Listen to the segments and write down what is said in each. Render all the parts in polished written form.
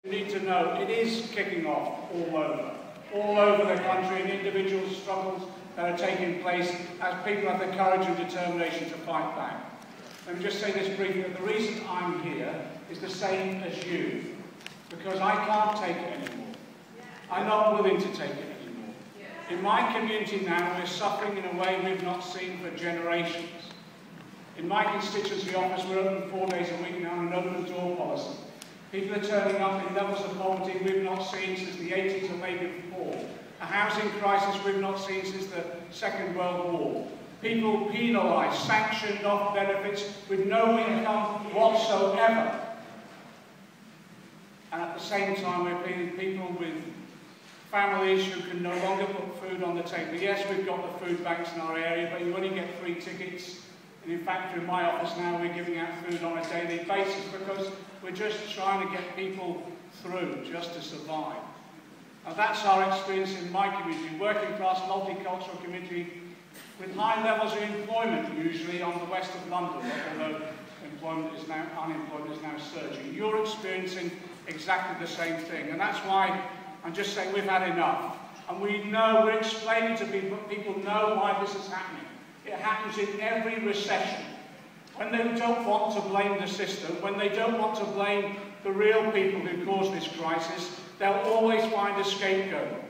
You need to know it is kicking off all over the country, and individual struggles that are taking place as people have the courage and determination to fight back. Let me just say this briefly, that the reason I'm here is the same as you, because I can't take it anymore. I'm not willing to take it anymore. In my community now, we're suffering in a way we've not seen for generations. In my constituency office, we're open 4 days a week now on an open door policy. People are turning up in levels of poverty we've not seen since the 80s or maybe before. A housing crisis we've not seen since the Second World War. People penalised, sanctioned off benefits with no income whatsoever. And at the same time, we're feeding people with families who can no longer put food on the table. Yes, we've got the food banks in our area, but you only get free tickets. And in fact, through my office now, we're giving out food on a daily basis because we're just trying to get people through, just to survive. Now, that's our experience in my community, working class, multicultural community with high levels of employment, usually on the west of London, although unemployment is now surging. You're experiencing exactly the same thing, and that's why I'm just saying we've had enough. And we know, we're explaining to people know why this is happening. It happens in every recession. When they don't want to blame the system, when they don't want to blame the real people who caused this crisis, they'll always find a scapegoat.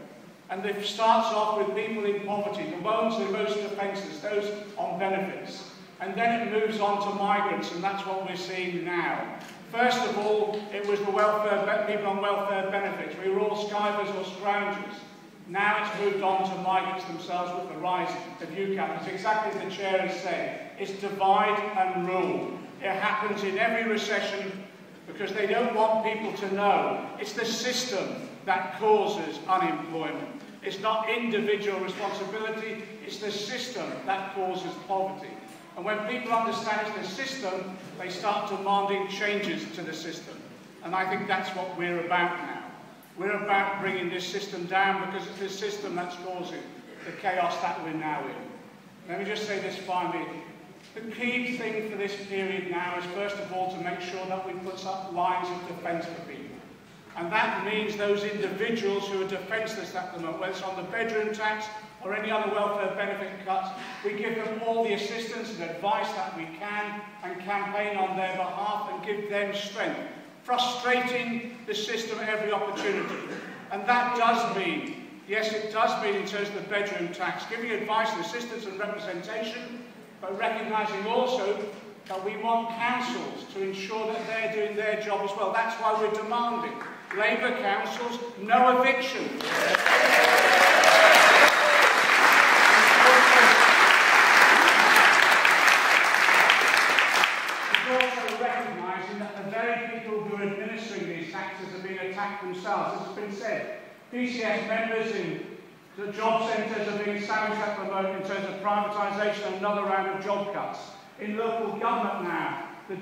And it starts off with people in poverty, the ones who are most defenceless, those on benefits. And then it moves on to migrants, and that's what we're seeing now. First of all, it was the people on welfare benefits. We were all skivers or scroungers. Now it's moved on to migrants themselves with the rise of UCAP. It's exactly as the chair has said. It's divide and rule. It happens in every recession because they don't want people to know. It's the system that causes unemployment. It's not individual responsibility, it's the system that causes poverty. And when people understand it's the system, they start demanding changes to the system. And I think that's what we're about now. We're about bringing this system down because it's this system that's causing the chaos that we're now in. Let me just say this finally. The key thing for this period now is first of all to make sure that we put up lines of defence for people. And that means those individuals who are defenceless at the moment, whether it's on the bedroom tax or any other welfare benefit cuts, we give them all the assistance and advice that we can and campaign on their behalf and give them strength. Frustrating the system at every opportunity. And that does mean, yes, it does mean in terms of the bedroom tax, giving advice and assistance and representation, but recognising also that we want councils to ensure that they're doing their job as well. That's why we're demanding Labour councils, no evictions. Themselves. As has been said, PCS members in the job centres are being sandwiched at the moment in terms of privatisation and another round of job cuts. In local government now, the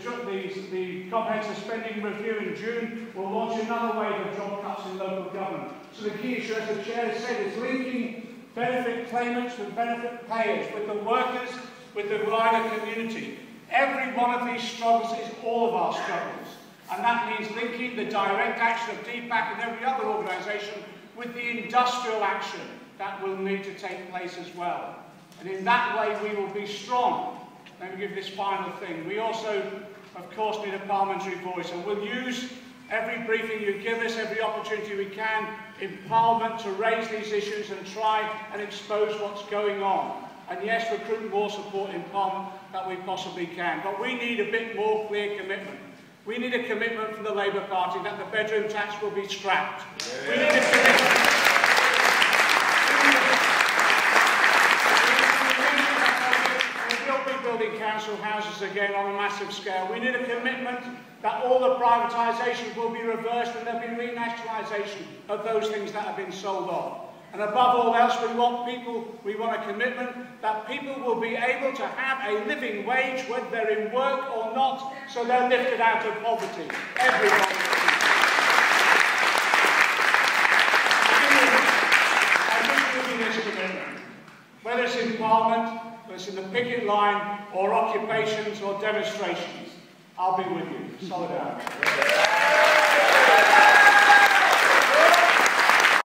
comprehensive spending review in June will launch another wave of job cuts in local government. So the key issue, as the chair has said, is linking benefit claimants with benefit payers, with the workers, with the wider community. Every one of these struggles is all of our struggles. And that means linking the direct action of DPAC and every other organisation with the industrial action that will need to take place as well. And in that way we will be strong. Let me give this final thing. We also, of course, need a parliamentary voice, and we'll use every briefing you give us, every opportunity we can in Parliament to raise these issues and try and expose what's going on. And yes, recruit more support in Parliament that we possibly can. But we need a bit more clear commitment. We need a commitment from the Labour Party that the bedroom tax will be scrapped. Yeah. We need a commitment. We will be building council houses again on a massive scale. We need a commitment that all the privatisation will be reversed and there will be renationalisation of those things that have been sold off. And above all else, we want a commitment that people will be able to have a living wage whether they're in work or not, so they're lifted out of poverty. Everyone. I think this commitment, whether it's in Parliament, whether it's in the picket line, or occupations or demonstrations, I'll be with you. Solidarity.